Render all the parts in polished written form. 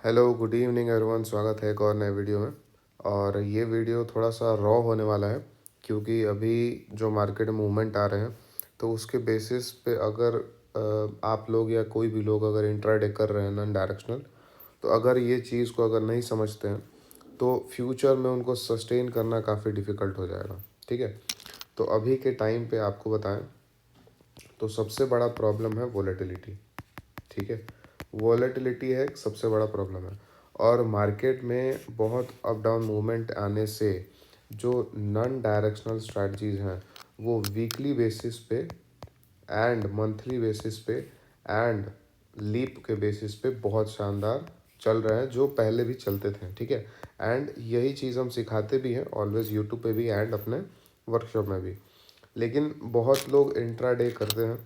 Hello good evening everyone. स्वागत है एक और नए वीडियो में। और ये वीडियो थोड़ा सा रॉ होने वाला है क्योंकि अभी जो मार्केट में मूवमेंट आ रहे हैं तो उसके बेसिस पे अगर आप लोग या कोई भी लोग अगर इंट्राडे कर रहे हैं नॉन डायरेक्शनल, तो अगर ये चीज़ को अगर नहीं समझते हैं तो फ्यूचर में उनको सस्टेन करना काफ़ी डिफ़िकल्ट हो जाएगा। ठीक है, तो अभी के टाइम पे आपको बताएं तो सबसे बड़ा प्रॉब्लम है वोलेटिलिटी। ठीक है, वॉलेटिलिटी है एक सबसे बड़ा प्रॉब्लम है। और मार्केट में बहुत अप डाउन मूवमेंट आने से जो नॉन डायरेक्शनल स्ट्रैटेजीज हैं वो वीकली बेसिस पे एंड मंथली बेसिस पे एंड लीप के बेसिस पे बहुत शानदार चल रहे हैं, जो पहले भी चलते थे। ठीक है, एंड यही चीज़ हम सिखाते भी हैं ऑलवेज यूट्यूब पे भी एंड अपने वर्कशॉप में भी। लेकिन बहुत लोग इंट्राडे करते हैं,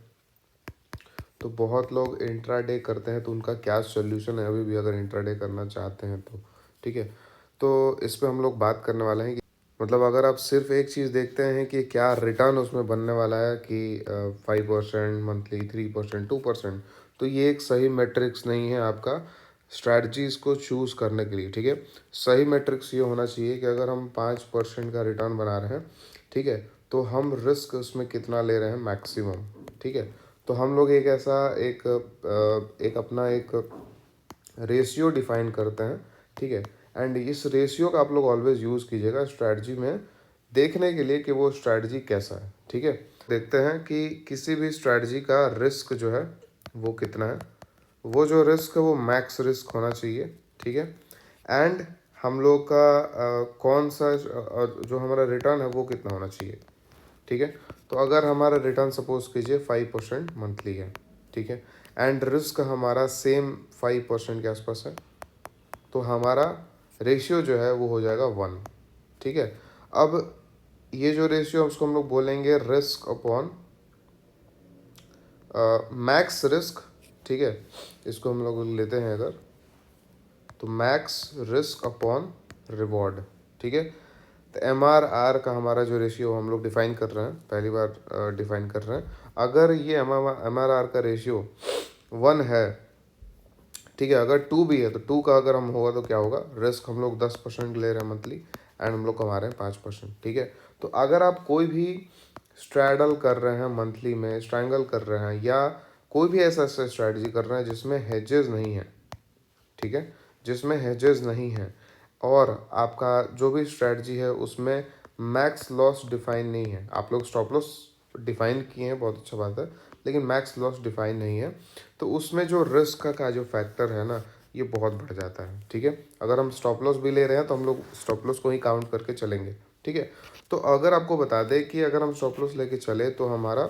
तो बहुत लोग इंट्राडे करते हैं तो उनका क्या सोल्यूशन है अभी भी अगर इंट्राडे करना चाहते हैं तो। ठीक है, तो इस पे हम लोग बात करने वाले हैं कि मतलब अगर आप सिर्फ एक चीज़ देखते हैं कि क्या रिटर्न उसमें बनने वाला है कि 5% मंथली, 3%, 2%, तो ये एक सही मैट्रिक्स नहीं है आपका स्ट्रैटेजीज को चूज़ करने के लिए। ठीक है, सही मैट्रिक्स ये होना चाहिए कि अगर हम 5% का रिटर्न बना रहे हैं, ठीक है, तो हम रिस्क उसमें कितना ले रहे हैं मैक्सिमम। ठीक है, तो हम लोग एक ऐसा एक अपना एक रेशियो डिफाइन करते हैं। ठीक है, एंड इस रेशियो का आप लोग ऑलवेज यूज़ कीजिएगा स्ट्रैटेजी में देखने के लिए कि वो स्ट्रैटेजी कैसा है। ठीक है, देखते हैं कि किसी भी स्ट्रैटेजी का रिस्क जो है वो कितना है। वो जो रिस्क है वो मैक्स रिस्क होना चाहिए। ठीक है, एंड हम लोग का कौन सा जो हमारा रिटर्न है वो कितना होना चाहिए। ठीक है, तो अगर हमारा रिटर्न सपोज कीजिए 5% मंथली है, ठीक है, एंड रिस्क हमारा सेम 5% के आसपास है, तो हमारा रेशियो जो है वो हो जाएगा 1। ठीक है, अब ये जो रेशियो उसको हम लोग बोलेंगे रिस्क अपॉन मैक्स रिस्क। ठीक है, इसको हम लोग लेते हैं अगर, तो मैक्स रिस्क अपॉन रिवॉर्ड। ठीक है, तो MRR का हमारा जो रेशियो हम लोग डिफाइन कर रहे हैं, पहली बार डिफाइन कर रहे हैं। अगर ये MRR का रेशियो 1 है, ठीक है, अगर 2 भी है तो 2 का अगर हम होगा तो क्या होगा, रिस्क हम लोग 10% ले रहे हैं मंथली एंड हम लोग कमा रहे हैं 5%। ठीक है, तो अगर आप कोई भी स्ट्रैडल कर रहे हैं मंथली में, स्ट्रैंगल कर रहे हैं या कोई भी ऐसा स्ट्रैटेजी कर रहे हैं जिसमें हेजेस नहीं है, ठीक है, जिसमें हेजेस नहीं है, और आपका जो भी स्ट्रैटेजी है उसमें मैक्स लॉस डिफाइन नहीं है, आप लोग स्टॉप लॉस डिफाइन किए हैं, बहुत अच्छा बात है, लेकिन मैक्स लॉस डिफाइन नहीं है, तो उसमें जो रिस्क का जो फैक्टर है ना ये बहुत बढ़ जाता है। ठीक है, अगर हम स्टॉप लॉस भी ले रहे हैं तो हम लोग स्टॉप लॉस को ही काउंट करके चलेंगे। ठीक है, तो अगर आपको बता दें कि अगर हम स्टॉप लॉस लेके चले तो हमारा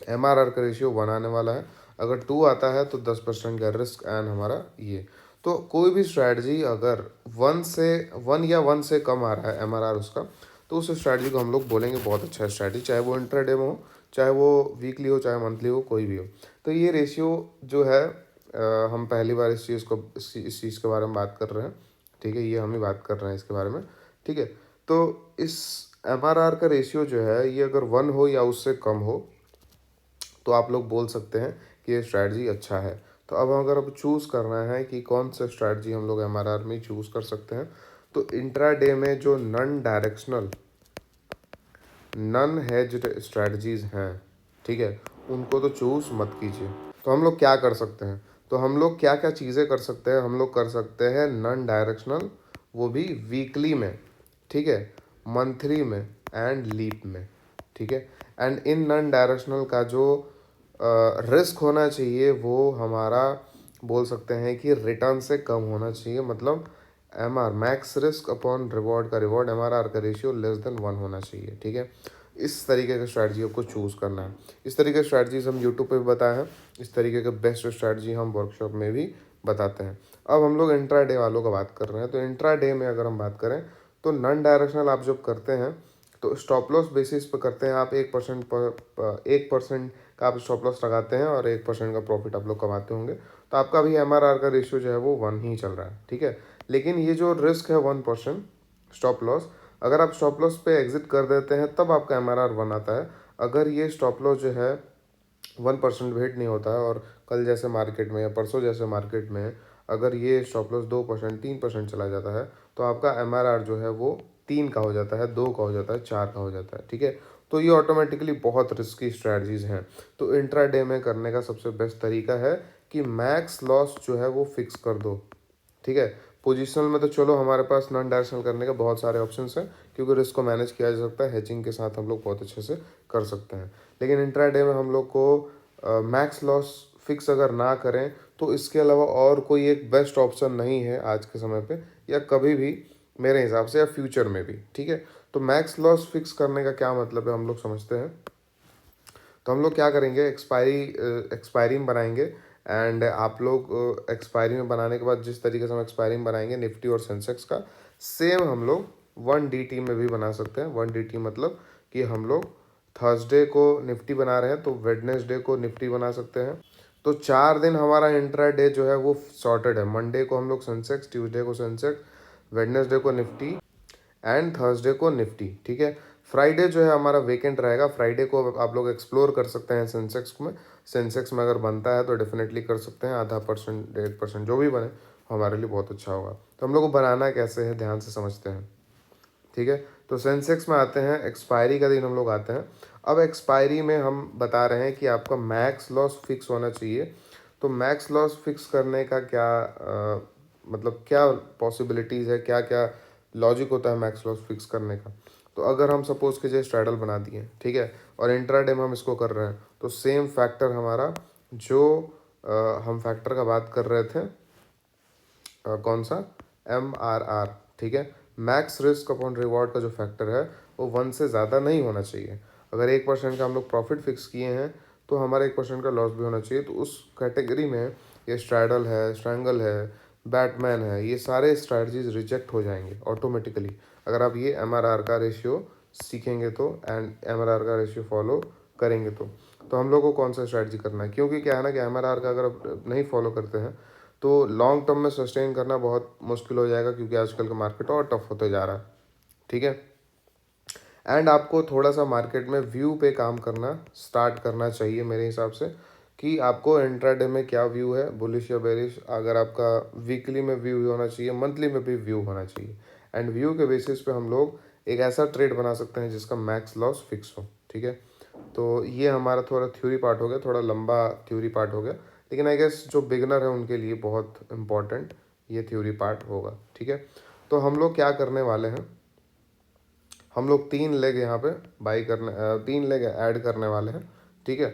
MRR का रेशियो 1 आने वाला है। अगर 2 आता है तो 10% का रिस्क एंड हमारा ये। तो कोई भी स्ट्रैटेजी अगर 1 या 1 से कम आ रहा है MRR उसका, तो उस स्ट्रैटेजी को हम लोग बोलेंगे बहुत अच्छा स्ट्रैटेजी, चाहे वो इंट्राडे में हो, चाहे वो वीकली हो, चाहे मंथली हो, कोई भी हो। तो ये रेशियो जो है हम पहली बार इस चीज़ के बारे में बात कर रहे हैं। ठीक है, ये हम ही बात कर रहे हैं इसके बारे में। ठीक है, तो इस MRR का रेशियो जो है ये अगर 1 हो या उससे कम हो तो आप लोग बोल सकते हैं कि ये स्ट्रैटेजी अच्छा है। तो अब चूज़ करना है कि कौन सा स्ट्रैटेजी हम लोग MRR में चूज़ कर सकते हैं, तो इंट्राडे में जो नन हेज्ड स्ट्रैटेजीज हैं, ठीक है, उनको तो चूज़ मत कीजिए। तो हम लोग क्या कर सकते हैं, तो हम लोग क्या क्या चीज़ें कर सकते हैं, हम लोग कर सकते हैं नन डायरेक्शनल, वो भी वीकली में, ठीक है, मंथली में एंड लीप में। ठीक है, एंड इन नन डायरेक्शनल का जो रिस्क होना चाहिए वो हमारा बोल सकते हैं कि रिटर्न से कम होना चाहिए, मतलब MR max risk upon reward का रिवॉर्ड MRR का रेशियो <1 होना चाहिए। ठीक है, इस तरीके के स्ट्रैटेजी को चूज़ करना है। इस तरीके की स्ट्रैटेजीज हम यूट्यूब पे भी बताए हैं, इस तरीके के बेस्ट स्ट्रैटेजी हम वर्कशॉप में भी बताते हैं। अब हम लोग इंट्रा डे वालों का बात कर रहे हैं, तो इंट्रा डे में अगर हम बात करें तो नॉन डायरेक्शनल आप जब करते हैं तो स्टॉप लॉस बेसिस पर करते हैं आप। 1% का आप स्टॉप लॉस लगाते हैं और 1% का प्रॉफिट आप लोग कमाते होंगे, तो आपका भी MRR का रेशियो जो है वो 1 ही चल रहा है। ठीक है, लेकिन ये जो रिस्क है 1% स्टॉप लॉस, अगर आप स्टॉप लॉस पे एग्जिट कर देते हैं तब आपका MRR 1 आता है। अगर ये स्टॉप लॉस जो है 1% भी हिट नहीं होता है और कल जैसे मार्केट में या परसों जैसे मार्केट में अगर ये स्टॉप लॉस 2% 3% चला जाता है तो आपका MRR जो है वो 3 का हो जाता है, 2 का हो जाता है, 4 का हो जाता है, ठीक है। तो ये ऑटोमेटिकली बहुत रिस्की स्ट्रैटेजीज हैं। तो इंट्राडे में करने का सबसे बेस्ट तरीका है कि मैक्स लॉस जो है वो फिक्स कर दो, ठीक है। पोजिशनल में तो चलो हमारे पास नॉन डायरेक्शनल करने के बहुत सारे ऑप्शंस हैं, क्योंकि रिस्क को मैनेज किया जा सकता है, हेजिंग के साथ हम लोग बहुत अच्छे से कर सकते हैं। लेकिन इंट्राडे में हम लोग को मैक्स लॉस फिक्स अगर ना करें तो इसके अलावा और कोई एक बेस्ट ऑप्शन नहीं है आज के समय पे, या कभी भी मेरे हिसाब से, या फ्यूचर में भी, ठीक है। तो मैक्स लॉस फिक्स करने का क्या मतलब है हम लोग समझते हैं। तो हम लोग क्या करेंगे, एक्सपायरी में बनाएंगे। एंड आप लोग एक्सपायरी में बनाने के बाद जिस तरीके से हम एक्सपायरी में बनाएंगे निफ्टी और सेंसेक्स का, सेम हम लोग 1DT में भी बना सकते हैं। 1DT मतलब कि हम लोग थर्सडे को निफ्टी बना रहे हैं तो वेडनेसडे को निफ्टी बना सकते हैं। तो 4 दिन हमारा इंट्रा डे जो है वो सॉर्टेड है। मंडे को हम लोग सेंसेक्स, ट्यूसडे को सेंसेक्स, वेडनेसडे को निफ्टी एंड थर्सडे को निफ्टी, ठीक है। फ्राइडे जो है हमारा वेकेंट रहेगा। फ्राइडे को आप लोग एक्सप्लोर कर सकते हैं सेंसेक्स में। सेंसेक्स में अगर बनता है तो डेफिनेटली कर सकते हैं, आधा परसेंट 1.5% जो भी बने हमारे लिए बहुत अच्छा होगा। तो हम लोग को बनाना कैसे है ध्यान से समझते हैं, ठीक है। तो सेंसेक्स में आते हैं, एक्सपायरी का दिन हम लोग आते हैं। अब एक्सपायरी में हम बता रहे हैं कि आपका मैक्स लॉस फिक्स होना चाहिए। तो मैक्स लॉस फिक्स करने का क्या मतलब क्या पॉसिबिलिटीज़ है, क्या क्या लॉजिक होता है मैक्स लॉस फिक्स करने का। तो अगर हम सपोज कीजिए स्ट्रैडल बना दिए, ठीक है, और इंट्राडे में हम इसको कर रहे हैं, तो सेम फैक्टर हमारा जो हम फैक्टर का बात कर रहे थे, कौन सा, MRR, ठीक है। मैक्स रिस्क अपॉन रिवॉर्ड का जो फैक्टर है वो 1 से ज़्यादा नहीं होना चाहिए। अगर 1% का हम लोग प्रॉफिट फिक्स किए हैं तो हमारा 1% का लॉस भी होना चाहिए। तो उस कैटेगरी में ये स्ट्रैडल है, स्ट्रैंगल है, बैटमैन है, ये सारे स्ट्रैटेजीज रिजेक्ट हो जाएंगे ऑटोमेटिकली अगर आप ये MRR का रेशियो सीखेंगे तो, एंड MRR का रेशियो फॉलो करेंगे तो हम लोग को कौन सा स्ट्रैटेजी करना है, क्योंकि क्या है ना कि MRR का अगर आप नहीं फॉलो करते हैं तो लॉन्ग टर्म में सस्टेन करना बहुत मुश्किल हो जाएगा, क्योंकि आजकल का मार्केट और टफ होते जा रहा है, ठीक है। एंड आपको थोड़ा सा मार्केट में व्यू पे काम करना स्टार्ट करना चाहिए मेरे हिसाब से, कि आपको इंट्राडे में क्या व्यू है, बुलिश या बेरिश। अगर आपका वीकली में व्यू होना चाहिए, मंथली में भी व्यू होना चाहिए, एंड व्यू के बेसिस पे हम लोग एक ऐसा ट्रेड बना सकते हैं जिसका मैक्स लॉस फिक्स हो, ठीक है। तो ये हमारा थोड़ा थ्योरी पार्ट हो गया, थोड़ा लंबा थ्योरी पार्ट हो गया, लेकिन आई गेस जो बिगनर है उनके लिए बहुत इम्पॉर्टेंट ये थ्योरी पार्ट होगा, ठीक है। तो हम लोग क्या करने वाले हैं, हम लोग 3 लेग यहाँ पे बाई करने 3 लेग ऐड करने वाले हैं, ठीक है।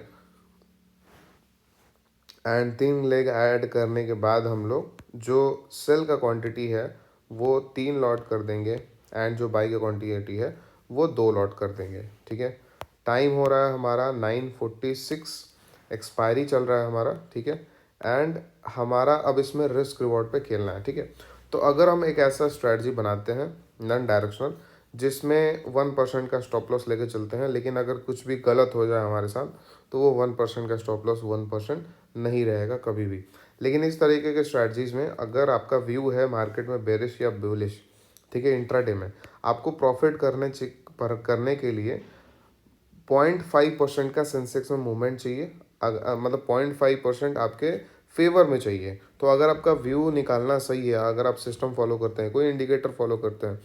एंड 3 लेग ऐड करने के बाद हम लोग जो सेल का क्वांटिटी है वो 3 लॉट कर देंगे, एंड जो बाई का क्वांटिटी है वो 2 लॉट कर देंगे, ठीक है। टाइम हो रहा है हमारा 9:46, एक्सपायरी चल रहा है हमारा, ठीक है। एंड हमारा अब इसमें रिस्क रिवॉर्ड पे खेलना है, ठीक है। तो अगर हम एक ऐसा स्ट्रैटेजी बनाते हैं नॉन डायरेक्शनल जिसमें 1% का स्टॉप लॉस लेके चलते हैं, लेकिन अगर कुछ भी गलत हो जाए हमारे साथ तो वो 1% का स्टॉप लॉस 1% नहीं रहेगा कभी भी। लेकिन इस तरीके के स्ट्रैटेजीज में अगर आपका व्यू है मार्केट में बेरिश या बुलिश, ठीक है, इंट्राडे में आपको प्रॉफिट करने के लिए 0.5% का सेंसेक्स में मूवमेंट चाहिए। मतलब 0.5% आपके फेवर में चाहिए। तो अगर आपका व्यू निकालना सही है, अगर आप सिस्टम फॉलो करते हैं, कोई इंडिकेटर फॉलो करते हैं,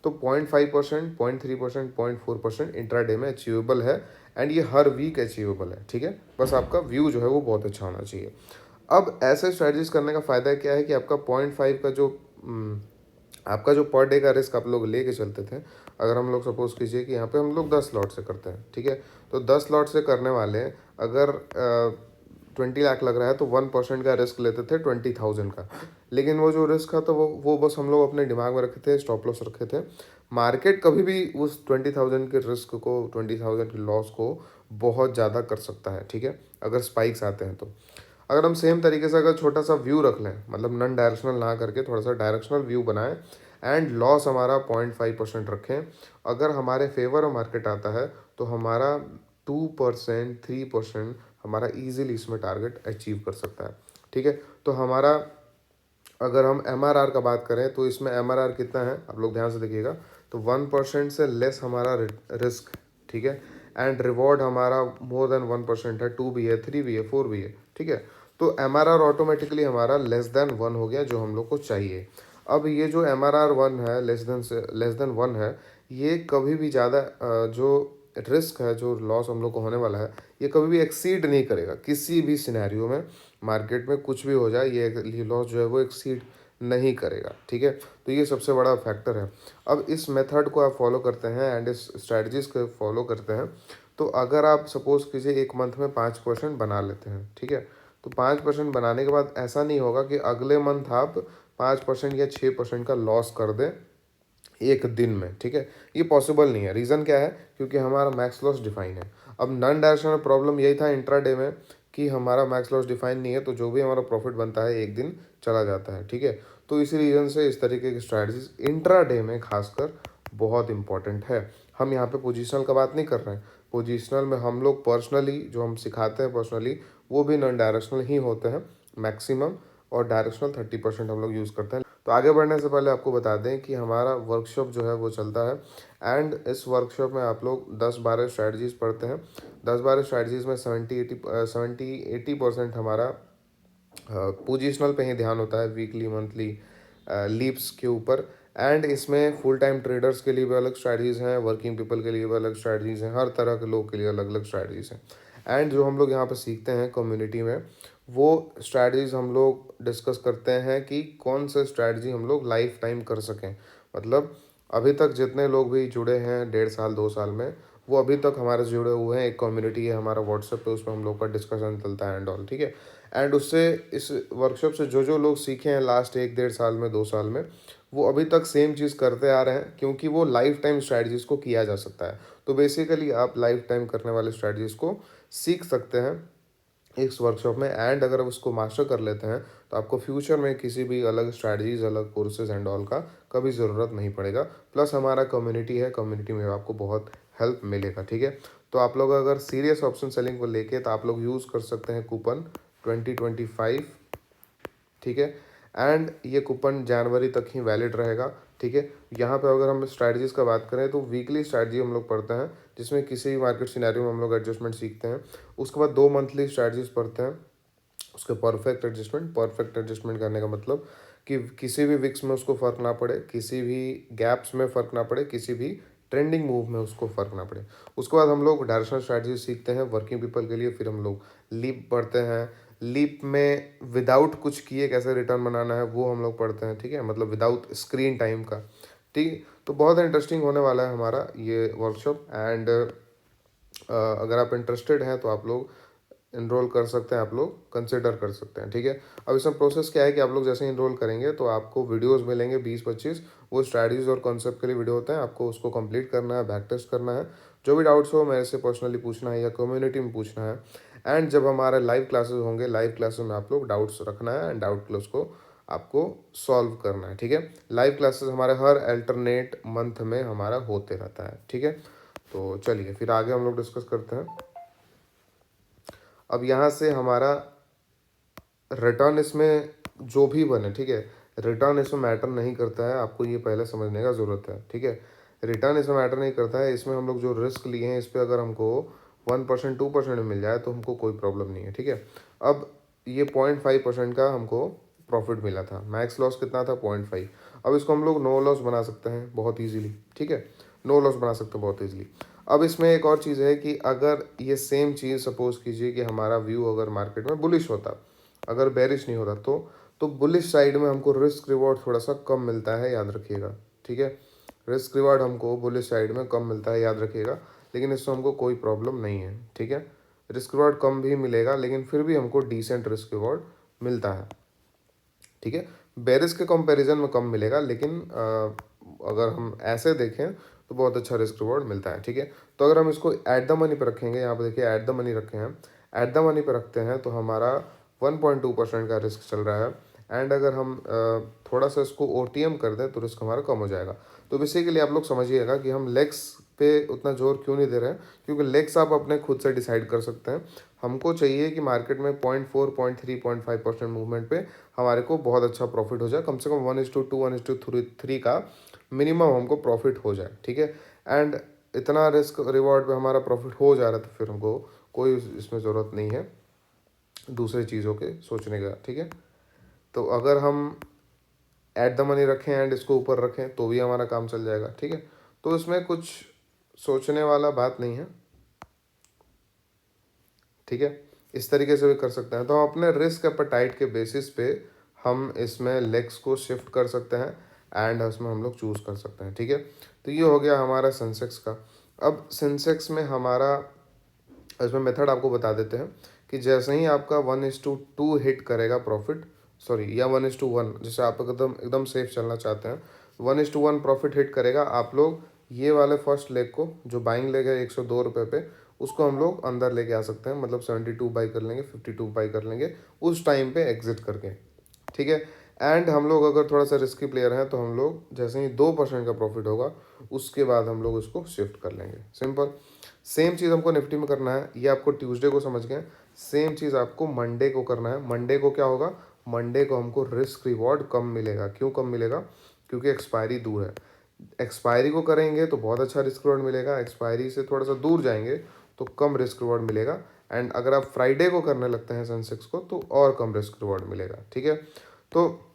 तो 0.5%, 0.3%, 0.4% इंट्राडे में अचीवेबल है, एंड ये हर वीक अचीवेबल है, ठीक है। बस आपका व्यू जो है वो बहुत अच्छा होना चाहिए। अब ऐसे स्ट्रेटजीज करने का फ़ायदा क्या है कि आपका 0.5 का जो आपका जो पर डे का रिस्क आप लोग लेके चलते थे, अगर हम लोग सपोज कीजिए कि यहाँ पे हम लोग 10 लॉट से करते हैं, ठीक है। तो 10 लॉट से करने वाले हैं, अगर 20 लाख लग रहा है तो 1% का रिस्क लेते थे 20,000 का। लेकिन वो जो रिस्क था तो वो बस हम लोग अपने दिमाग में रखे थे, स्टॉप लॉस रखे थे। मार्केट कभी भी उस 20,000 के रिस्क को, 20,000 के लॉस को बहुत ज़्यादा कर सकता है, ठीक है, अगर स्पाइक्स आते हैं तो। अगर हम सेम तरीके से अगर छोटा सा व्यू रख लें, मतलब नॉन डायरेक्शनल ना करके थोड़ा सा डायरेक्शनल व्यू बनाएं, एंड लॉस हमारा 0.5% रखें, अगर हमारे फेवर में मार्केट आता है तो हमारा 2%, 3% हमारा इजीली इसमें टारगेट अचीव कर सकता है, ठीक है। तो हमारा अगर हम MRR का बात करें तो इसमें MRR कितना है आप लोग ध्यान से देखिएगा। तो 1% से लेस हमारा रिस्क, ठीक है, एंड रिवॉर्ड हमारा मोर देन 1% है, 2 भी है, 3 भी है, 4 भी है, ठीक है। तो MRR ऑटोमेटिकली हमारा लेस देन 1 हो गया, जो हम लोग को चाहिए। अब ये जो MRR 1 है, लेस देन 1 है, ये कभी भी ज़्यादा जो रिस्क है, जो लॉस हम लोग को होने वाला है, ये कभी भी एक्सीड नहीं करेगा किसी भी सिनेरियो में। मार्केट में कुछ भी हो जाए, ये लॉस जो है वो एक्सीड नहीं करेगा, ठीक है। तो ये सबसे बड़ा फैक्टर है। अब इस मेथड को आप फॉलो करते हैं एंड इस स्ट्रैटेजीज को फॉलो करते हैं, तो अगर आप सपोज कीजिए एक मंथ में 5% बना लेते हैं, ठीक है, तो 5% बनाने के बाद ऐसा नहीं होगा कि अगले मंथ आप 5% या 6% का लॉस कर दें एक दिन में, ठीक है। ये पॉसिबल नहीं है। रीज़न क्या है? क्योंकि हमारा मैक्स लॉस डिफाइन है। अब नॉन डायरेक्शनल प्रॉब्लम यही था इंट्राडे में कि हमारा मैक्स लॉस डिफाइन नहीं है, तो जो भी हमारा प्रॉफिट बनता है एक दिन चला जाता है, ठीक है। तो इसी रीज़न से इस तरीके की स्ट्रैटेजीज इंट्राडे में खासकर बहुत इंपॉर्टेंट है। हम यहाँ पे पोजिशनल का बात नहीं कर रहे हैं। पोजिशनल में हम लोग पर्सनली जो हम सिखाते हैं पर्सनली, वो भी नॉन डायरेक्शनल ही होते हैं मैक्सिमम, और डायरेक्शनल 30% हम लोग यूज़ करते हैं। तो आगे बढ़ने से पहले आपको बता दें कि हमारा वर्कशॉप जो है वो चलता है, एंड इस वर्कशॉप में आप लोग 10-12 स्ट्रैटेजीज पढ़ते हैं। 10-12 स्ट्रैटेजीज में 70-80% हमारा पोजिशनल पे ही ध्यान होता है, वीकली मंथली लीप्स के ऊपर। एंड इसमें फुल टाइम ट्रेडर्स के लिए भी अलग स्ट्रैटेजीज हैं, वर्किंग पीपल के लिए भी अलग स्ट्रैटेजीज हैं, हर तरह के लोग के लिए अलग अलग स्ट्रैटेजीज हैं। एंड जो हम लोग यहाँ पे सीखते हैं कम्युनिटी में, वो स्ट्रैटेजीज हम लोग डिस्कस करते हैं कि कौन से स्ट्रैटेजी हम लोग लाइफ टाइम कर सकें। मतलब अभी तक जितने लोग भी जुड़े हैं 1.5 साल 2 साल में, वो अभी तक हमारे से जुड़े हुए हैं। एक कम्युनिटी है हमारा व्हाट्सएप पे, उसमें हम लोग का डिस्कशन चलता है एंड ऑल, ठीक है। एंड उससे इस वर्कशॉप से जो जो लोग सीखे हैं लास्ट 1-1.5 साल में 2 साल में, वो अभी तक सेम चीज़ करते आ रहे हैं, क्योंकि वो लाइफ टाइम स्ट्रैटेजीज को किया जा सकता है। तो बेसिकली आप लाइफ टाइम करने वाले स्ट्रैटेजीज को सीख सकते हैं इस वर्कशॉप में। एंड अगर आप उसको मास्टर कर लेते हैं, तो आपको फ्यूचर में किसी भी अलग स्ट्रैटेजीज, अलग कोर्सेज एंड ऑल का कभी ज़रूरत नहीं पड़ेगा। प्लस हमारा कम्युनिटी है, कम्युनिटी में आपको बहुत हेल्प मिलेगा, ठीक है। तो आप लोग अगर सीरियस ऑप्शन सेलिंग को लेके, तो आप लोग यूज़ कर सकते हैं कूपन 2025, ठीक है। एंड ये कूपन जनवरी तक ही वैलिड रहेगा, ठीक है। यहाँ पे अगर हम स्ट्रैटेजीज का बात करें, तो वीकली स्ट्रैटेजी हम लोग पढ़ते हैं, जिसमें किसी भी मार्केट सिनेरियो में हम लोग एडजस्टमेंट सीखते हैं। उसके बाद 2 मंथली स्ट्रैटेजीज पढ़ते हैं, उसके परफेक्ट एडजस्टमेंट करने का मतलब कि किसी भी विक्स में उसको फ़र्क ना पड़े, किसी भी गैप्स में फ़र्क ना पड़े, किसी भी ट्रेंडिंग मूव में उसको फ़र्क ना पड़े। उसके बाद हम लोग डायरेक्शनल स्ट्रैटेजी सीखते हैं वर्किंग पीपल के लिए। फिर हम लोग लीप पढ़ते हैं। लीप में विदाउट कुछ किए कैसे रिटर्न बनाना है, वो हम लोग पढ़ते हैं, ठीक है, मतलब विदाउट स्क्रीन टाइम का, ठीक। तो बहुत इंटरेस्टिंग होने वाला है हमारा ये वर्कशॉप। एंड अगर आप इंटरेस्टेड हैं तो आप लोग इनरोल कर सकते हैं, आप लोग कंसिडर कर सकते हैं, ठीक है। अब इसमें प्रोसेस क्या है कि आप लोग जैसे इनरोल करेंगे, तो आपको वीडियोस मिलेंगे 20-25, वो स्ट्रैटेजीज और कॉन्सेप्ट के लिए वीडियो होते हैं। आपको उसको कंप्लीट करना है, बैक टेस्ट करना है। जो भी डाउट्स हो मेरे से पर्सनली पूछना है या कम्युनिटी में पूछना है। एंड जब हमारे लाइव क्लासेस होंगे, लाइव क्लासेस में आप लोग डाउट्स रखना है एंड डाउट क्लास को आपको सॉल्व करना है, ठीक है। लाइव क्लासेस हमारे हर अल्टरनेट मंथ में हमारा होते रहता है, ठीक है। तो चलिए फिर आगे हम लोग डिस्कस करते हैं। अब यहाँ से हमारा रिटर्न इसमें जो भी बने, ठीक है, रिटर्न इसमें मैटर नहीं करता है, आपको ये पहले समझने का ज़रूरत है, ठीक है। रिटर्न इसमें मैटर नहीं करता है। इसमें हम लोग जो रिस्क लिए हैं, इस पर अगर हमको 1% 2% मिल जाए तो हमको कोई प्रॉब्लम नहीं है, ठीक है। अब ये 0.5% का हमको प्रॉफिट मिला था। मैक्स लॉस कितना था? 0.5। अब इसको हम लोग नो लॉस बना सकते हैं बहुत ईजिली, ठीक है, नो लॉस बना सकते हैं बहुत ईजिली। अब इसमें एक और चीज़ है कि अगर ये सेम चीज़ सपोज कीजिए कि हमारा व्यू अगर मार्केट में बुलिश होता, अगर बेरिश नहीं होता, तो बुलिश साइड में हमको रिस्क रिवॉर्ड थोड़ा सा कम मिलता है, याद रखिएगा, ठीक है। रिस्क रिवॉर्ड हमको बुलिश साइड में कम मिलता है, याद रखिएगा। लेकिन इससे हमको कोई प्रॉब्लम नहीं है, ठीक है। रिस्क रिवॉर्ड कम भी मिलेगा, लेकिन फिर भी हमको डिसेंट रिस्क रिवॉर्ड मिलता है, ठीक है। बेरिस के कंपैरिजन में कम मिलेगा, लेकिन अगर हम ऐसे देखें तो बहुत अच्छा रिस्क रिवॉर्ड मिलता है, ठीक है। तो अगर हम इसको एट द मनी पे रखेंगे, यहाँ पे देखिए एट द मनी रखे हैं, एट द मनी पे रखते हैं, तो हमारा 1.2% का रिस्क चल रहा है। एंड अगर हम थोड़ा सा इसको OTM कर दें, तो रिस्क हमारा कम हो जाएगा। तो बेसिकली आप लोग समझिएगा कि हम लेग्स पे उतना जोर क्यों नहीं दे रहे हैं, क्योंकि लेग्स आप अपने खुद से डिसाइड कर सकते हैं। हमको चाहिए कि मार्केट में 0.4 0.3 0.5% मूवमेंट पे हमारे को बहुत अच्छा प्रॉफिट हो जाए, कम से कम 1:2 1:3 का मिनिमम हमको प्रॉफिट हो जाए, ठीक है। एंड इतना रिस्क रिवॉर्ड पे हमारा प्रॉफिट हो जा रहा है, तो फिर हमको कोई इसमें ज़रूरत नहीं है दूसरे चीज़ों के सोचने का, ठीक है। तो अगर हम ऐट द मनी रखें एंड इसको ऊपर रखें तो भी हमारा काम चल जाएगा, ठीक है। तो इसमें कुछ सोचने वाला बात नहीं है, ठीक है। इस तरीके से भी कर सकते हैं। तो हम अपने रिस्क एपेटाइट के बेसिस पे हम इसमें लेग्स को शिफ्ट कर सकते हैं एंड उसमें हम लोग चूज़ कर सकते हैं, ठीक है। तो ये हो गया हमारा सेंसेक्स का। अब सेंसेक्स में हमारा इसमें मेथड आपको बता देते हैं कि जैसे ही आपका 1:2 हिट करेगा प्रॉफिट, सॉरी, या 1:1, जैसे आप एकदम एकदम सेफ चलना चाहते हैं, 1:1 प्रॉफिट हिट करेगा, आप लोग ये वाले फर्स्ट लेग को, जो बाइंग लेग है 102 रुपये पे, उसको हम लोग अंदर लेके आ सकते हैं। मतलब 72 बाई कर लेंगे, 52 बाई कर लेंगे उस टाइम पे एग्जिट करके, ठीक है। एंड हम लोग अगर थोड़ा सा रिस्की प्लेयर हैं तो हम लोग जैसे ही 2% का प्रॉफिट होगा उसके बाद हम लोग उसको शिफ्ट कर लेंगे, सिंपल। सेम चीज़ हमको निफ्टी में करना है, ये आपको ट्यूसडे को समझ गए। सेम चीज़ आपको मंडे को करना है। मंडे को क्या होगा, मंडे को हमको रिस्क रिवॉर्ड कम मिलेगा। क्यों कम मिलेगा? क्योंकि एक्सपायरी दूर है। एक्सपायरी को करेंगे तो बहुत अच्छा रिस्क रिवॉर्ड मिलेगा, एक्सपायरी से थोड़ा सा दूर जाएंगे तो कम रिस्क रिवॉर्ड मिलेगा। एंड अगर आप फ्राइडे को करने लगते हैं सेंसेक्स को तो और कम रिस्क रिवॉर्ड मिलेगा, ठीक है। तो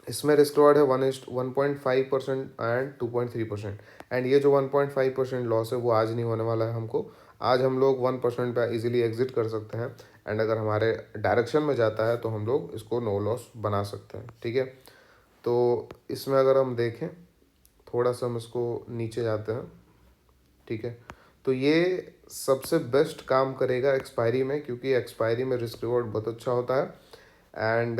इसमें रिस्क रिवॉर्ड है 1.5% एंड 2.3%। एंड ये जो 1.5% लॉस है वो आज नहीं होने वाला है हमको। आज हम लोग 1% पे इजीली एग्जिट कर सकते हैं एंड अगर हमारे डायरेक्शन में जाता है तो हम लोग इसको नो लॉस बना सकते हैं, ठीक है। तो इसमें अगर हम देखें, थोड़ा सा हम इसको नीचे जाते हैं, ठीक है। तो ये सबसे बेस्ट काम करेगा एक्सपायरी में, क्योंकि एक्सपायरी में रिस्क रिवॉर्ड बहुत अच्छा होता है। एंड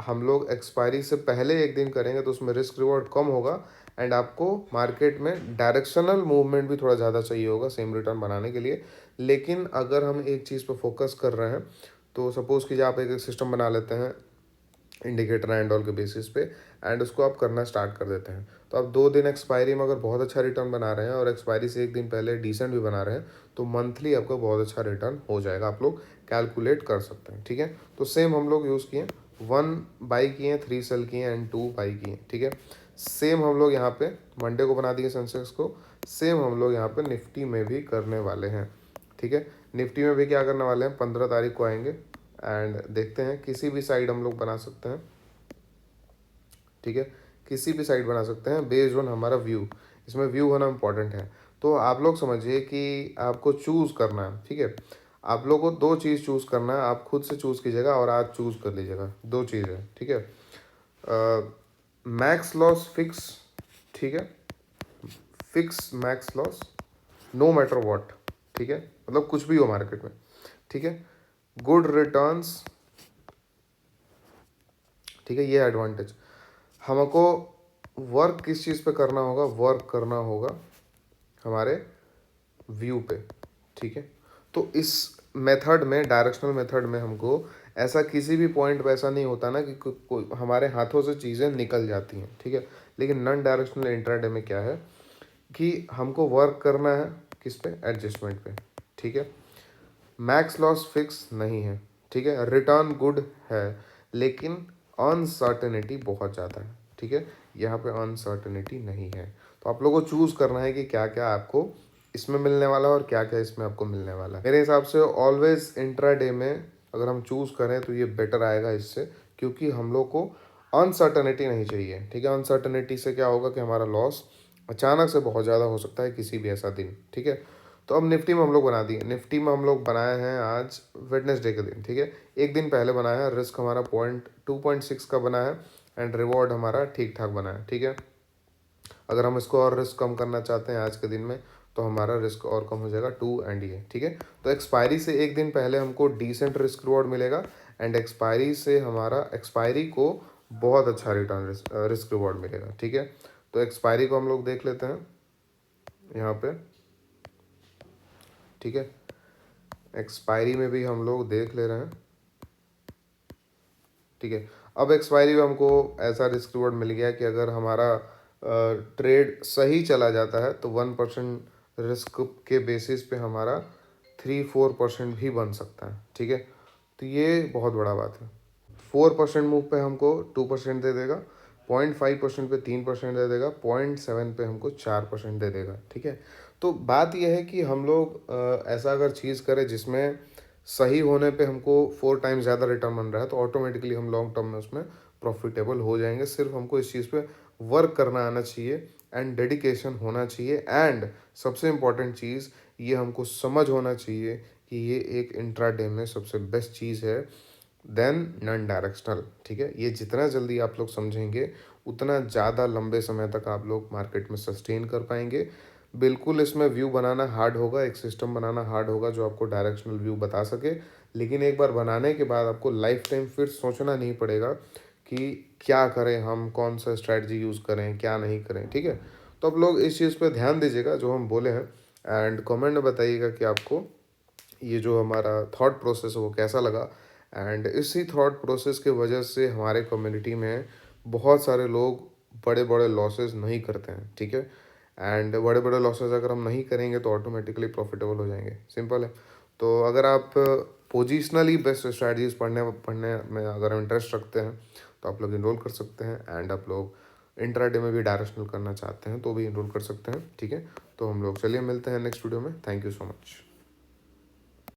हम लोग एक्सपायरी से पहले एक दिन करेंगे तो उसमें रिस्क रिवॉर्ड कम होगा एंड आपको मार्केट में डायरेक्शनल मूवमेंट भी थोड़ा ज़्यादा चाहिए होगा सेम रिटर्न बनाने के लिए। लेकिन अगर हम एक चीज़ पर फोकस कर रहे हैं, तो सपोज़ कीजिए आप एक सिस्टम बना लेते हैं इंडिकेटर एंड ऑल के बेसिस पे एंड उसको आप करना स्टार्ट कर देते हैं। तो आप 2 दिन एक्सपायरी में अगर बहुत अच्छा रिटर्न बना रहे हैं और एक्सपायरी से एक दिन पहले डिसेंट भी बना रहे हैं तो मंथली आपका बहुत अच्छा रिटर्न हो जाएगा। आप लोग कैलकुलेट कर सकते हैं, ठीक है। तो सेम हम लोग यूज़ किए, 1 बाई किए, 3 सेल किए एंड 2 बाई किए, ठीक है। सेम हम लोग यहाँ पे मंडे को बना दिए सेंसेक्स को, सेम हम लोग यहाँ पे निफ्टी में भी करने वाले हैं, ठीक है। निफ्टी में भी क्या करने वाले हैं, 15 तारीख को आएंगे एंड देखते हैं, किसी भी साइड हम लोग बना सकते हैं, ठीक है। किसी भी साइड बना सकते हैं बेस्ड ऑन हमारा व्यू। इसमें व्यू होना इंपॉर्टेंट है। तो आप लोग समझिए कि आपको चूज़ करना है, ठीक है। आप लोग को 2 चीज़ चूज़ करना है, आप खुद से चूज़ कीजिएगा और आज चूज़ कर लीजिएगा। 2 चीज़ है, ठीक है। मैक्स लॉस फिक्स, ठीक है, fix max loss no matter what, ठीक है, मतलब कुछ भी हो मार्केट में, ठीक है। गुड रिटर्न्स, ठीक है, ये एडवांटेज। हमको वर्क किस चीज़ पे करना होगा, वर्क करना होगा हमारे व्यू पे, ठीक है। तो इस मेथड में, डायरेक्शनल मेथड में हमको ऐसा किसी भी पॉइंट पे ऐसा नहीं होता ना कि हमारे हाथों से चीज़ें निकल जाती हैं, ठीक है। लेकिन नॉन डायरेक्शनल इंट्राडे में क्या है कि हमको वर्क करना है किस पे, एडजस्टमेंट पे, ठीक है। मैक्स लॉस फिक्स नहीं है, ठीक है। रिटर्न गुड है लेकिन अनसर्टेनिटी बहुत ज़्यादा है, ठीक है। यहाँ पे अनसर्टेनिटी नहीं है। तो आप लोगों को चूज़ करना है कि क्या क्या आपको इसमें मिलने वाला है और क्या क्या इसमें आपको मिलने वाला है। मेरे हिसाब से ऑलवेज इंट्राडे में अगर हम चूज़ करें तो ये बेटर आएगा इससे, क्योंकि हम लोग को अनसर्टेनिटी नहीं चाहिए, ठीक है। अनसर्टेनिटी से क्या होगा कि हमारा लॉस अचानक से बहुत ज़्यादा हो सकता है किसी भी ऐसा दिन, ठीक है। तो अब निफ्टी में हम लोग बना दिए, निफ्टी में हम लोग बनाए हैं आज वेडनेसडे के दिन, ठीक है। एक दिन पहले बनाया है, रिस्क हमारा 2.6 का बना है एंड रिवॉर्ड हमारा ठीक ठाक बना है, ठीक है। अगर हम इसको और रिस्क कम करना चाहते हैं आज के दिन में तो हमारा रिस्क और कम हो जाएगा 2 एंड ये, ठीक है। तो एक्सपायरी से एक दिन पहले हमको डिसेंट रिस्क रिवॉर्ड मिलेगा एंड एक्सपायरी से हमारा एक्सपायरी को बहुत अच्छा रिटर्न रिस्क रिवॉर्ड मिलेगा, ठीक है। तो एक्सपायरी को हम लोग देख लेते हैं यहाँ पे, ठीक है। एक्सपायरी में भी हम लोग देख ले रहे हैं, ठीक है। अब एक्सपायरी में हमको ऐसा रिस्क रिवॉर्ड मिल गया कि अगर हमारा ट्रेड सही चला जाता है तो 1% रिस्क के बेसिस पे हमारा 3-4% भी बन सकता है, ठीक है। तो ये बहुत बड़ा बात है। 4% मूव पे हमको 2% दे देगा, 0.5% पे 3% दे देगा, 0.7 पे हमको 4% दे देगा, ठीक है। तो बात यह है कि हम लोग ऐसा अगर चीज़ करें जिसमें सही होने पे हमको 4 टाइम्स ज़्यादा रिटर्न बन रहा है, तो ऑटोमेटिकली हम लॉन्ग टर्म में उसमें प्रॉफिटेबल हो जाएंगे। सिर्फ हमको इस चीज़ पे वर्क करना आना चाहिए एंड डेडिकेशन होना चाहिए, एंड सबसे इम्पॉर्टेंट चीज़ ये हमको समझ होना चाहिए कि ये एक इंट्राडे में सबसे बेस्ट चीज़ है देन नॉन डायरेक्शनल। ठीक है, ये जितना जल्दी आप लोग समझेंगे उतना ज़्यादा लंबे समय तक आप लोग मार्केट में सस्टेन कर पाएंगे। बिल्कुल इसमें व्यू बनाना हार्ड होगा, एक सिस्टम बनाना हार्ड होगा जो आपको डायरेक्शनल व्यू बता सके, लेकिन एक बार बनाने के बाद आपको लाइफ टाइम फिर सोचना नहीं पड़ेगा कि क्या करें, हम कौन सा स्ट्रैटेजी यूज़ करें, क्या नहीं करें। ठीक है, तो आप लोग इस चीज़ पे ध्यान दीजिएगा जो हम बोले हैं, एंड कमेंट में बताइएगा कि आपको ये जो हमारा थॉट प्रोसेस है वो कैसा लगा। एंड इसी थॉट प्रोसेस के वजह से हमारे कम्युनिटी में बहुत सारे लोग बड़े बड़े लॉसेस नहीं करते हैं। ठीक है, एंड बड़े बड़े लॉसेस अगर हम नहीं करेंगे तो ऑटोमेटिकली प्रॉफिटेबल हो जाएंगे, सिंपल है। तो अगर आप पोजिशनली बेस्ट स्ट्रैटेजीज पढ़ने पढ़ने में अगर इंटरेस्ट रखते हैं तो आप लोग इनरोल कर सकते हैं, एंड आप लोग इंट्राडे में भी डायरेक्शनल करना चाहते हैं तो भी इनरोल कर सकते हैं। ठीक है, तो हम लोग चलिए मिलते हैं नेक्स्ट वीडियो में। Thank you so much.